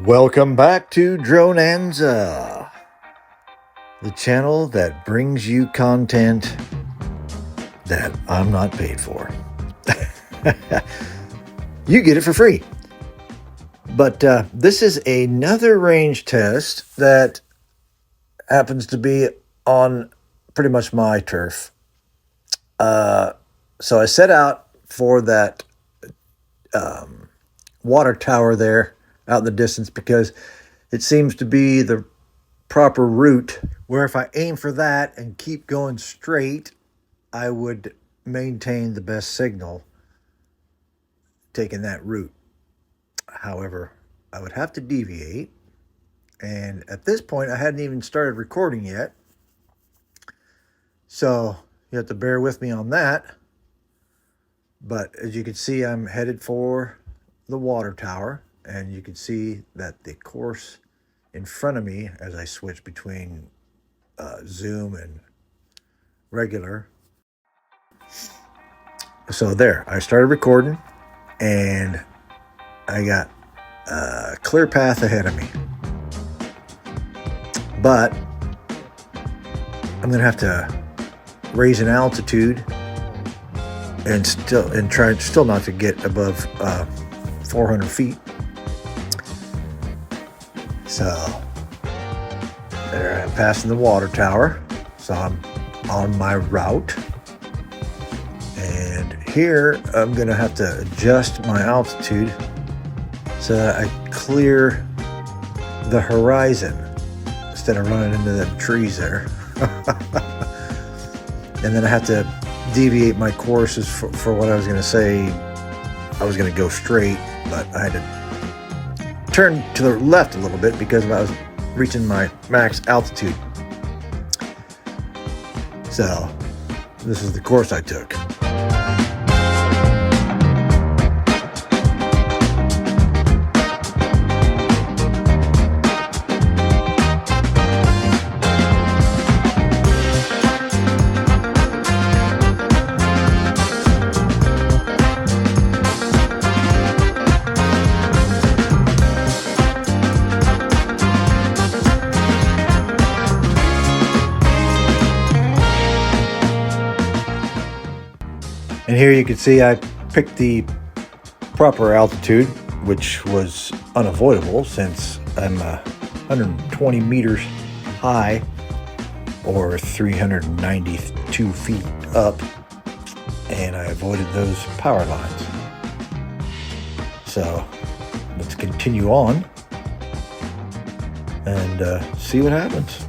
Welcome back to Dronanza, the channel that brings you content that I'm not paid for. You get it for free. But this is another range test that happens to be on pretty much my turf. So I set out for that water tower there out in the distance because it seems to be the proper route where if I aim for that and keep going straight, I would maintain the best signal taking that route. However, I would have to deviate, and at this point I hadn't even started recording yet, so you have to bear with me on that. But as you can see, I'm headed for the water tower, and you can see that the course in front of me as I switch between zoom and regular. So there, I started recording, and I got a clear path ahead of me. But I'm gonna have to raise an altitude and try still not to get above 400 feet. So there, I'm passing the water tower, so I'm on my route, and here I'm gonna have to adjust my altitude so that I clear the horizon instead of running into the trees there. And then I have to deviate my courses for what I was gonna say. I was gonna go straight, but I had to turn to the left a little bit because I was reaching my max altitude. So this is the course I took. And here you can see I picked the proper altitude, which was unavoidable since I'm 120 meters high, or 392 feet up, and I avoided those power lines. So let's continue on and see what happens.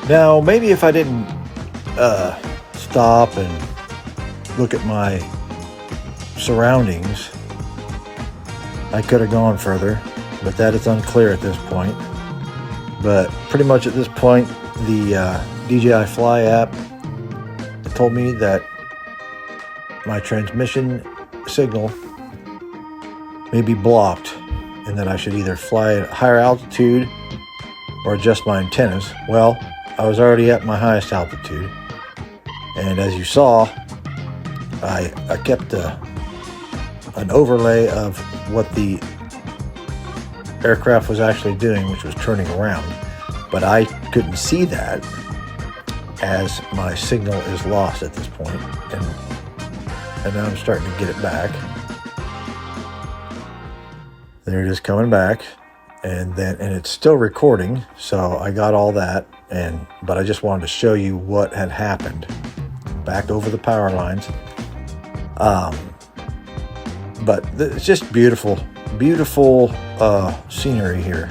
Now, maybe if I didn't stop and look at my surroundings, I could have gone further, but that is unclear at this point. But pretty much at this point, the DJI Fly app told me that my transmission signal may be blocked and that I should either fly at higher altitude or adjust my antennas. Well, I was already at my highest altitude, and as you saw, I kept an overlay of what the aircraft was actually doing, which was turning around, but I couldn't see that as my signal is lost at this point, and now I'm starting to get it back. There it is, coming back, and it's still recording, so I got all that. But I just wanted to show you what had happened back over the power lines. But it's just beautiful scenery here,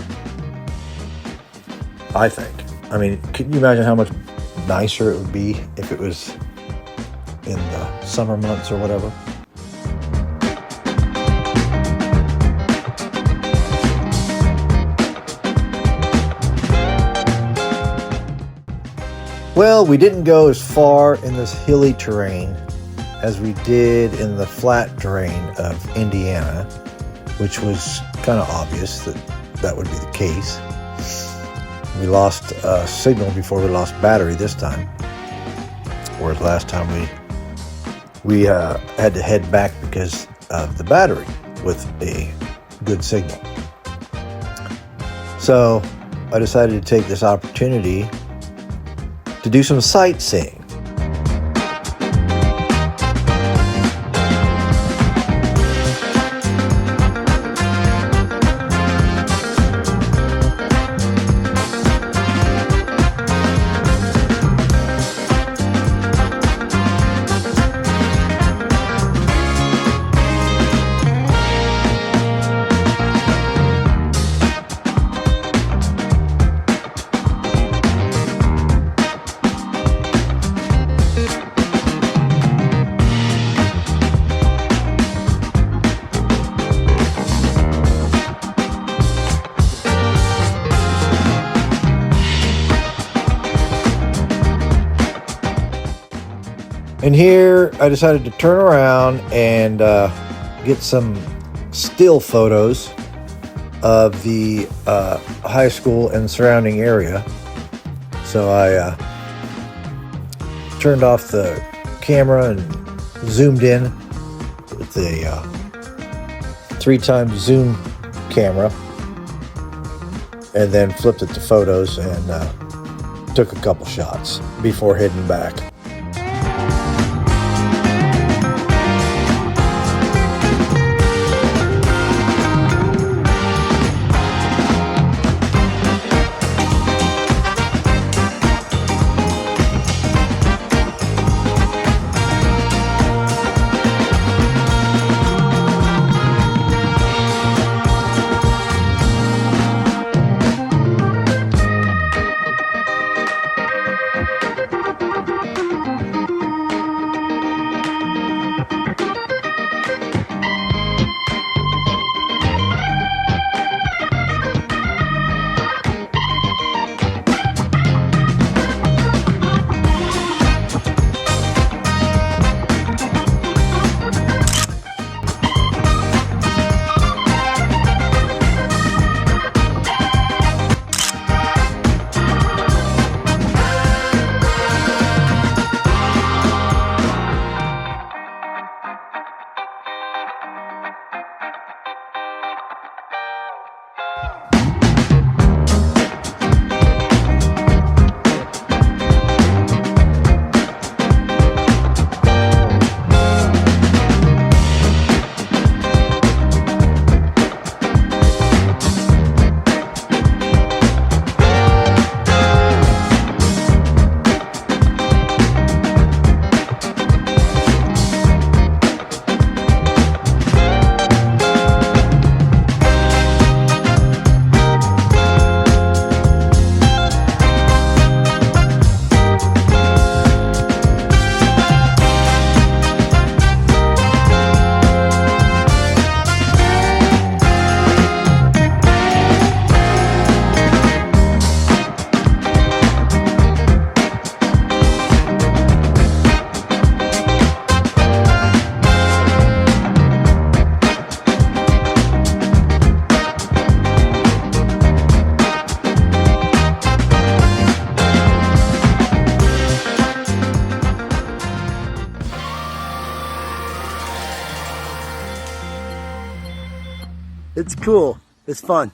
I think. I mean, can you imagine how much nicer it would be if it was in the summer months or whatever? Well, we didn't go as far in this hilly terrain as we did in the flat terrain of Indiana, which was kind of obvious that that would be the case. We lost signal before we lost battery this time, whereas last time we had to head back because of the battery with a good signal. So I decided to take this opportunity to do some sightseeing. And here I decided to turn around and get some still photos of the high school and surrounding area. So I turned off the camera and zoomed in with the 3x zoom camera, and then flipped it to photos and took a couple shots before heading back. It's cool. It's fun.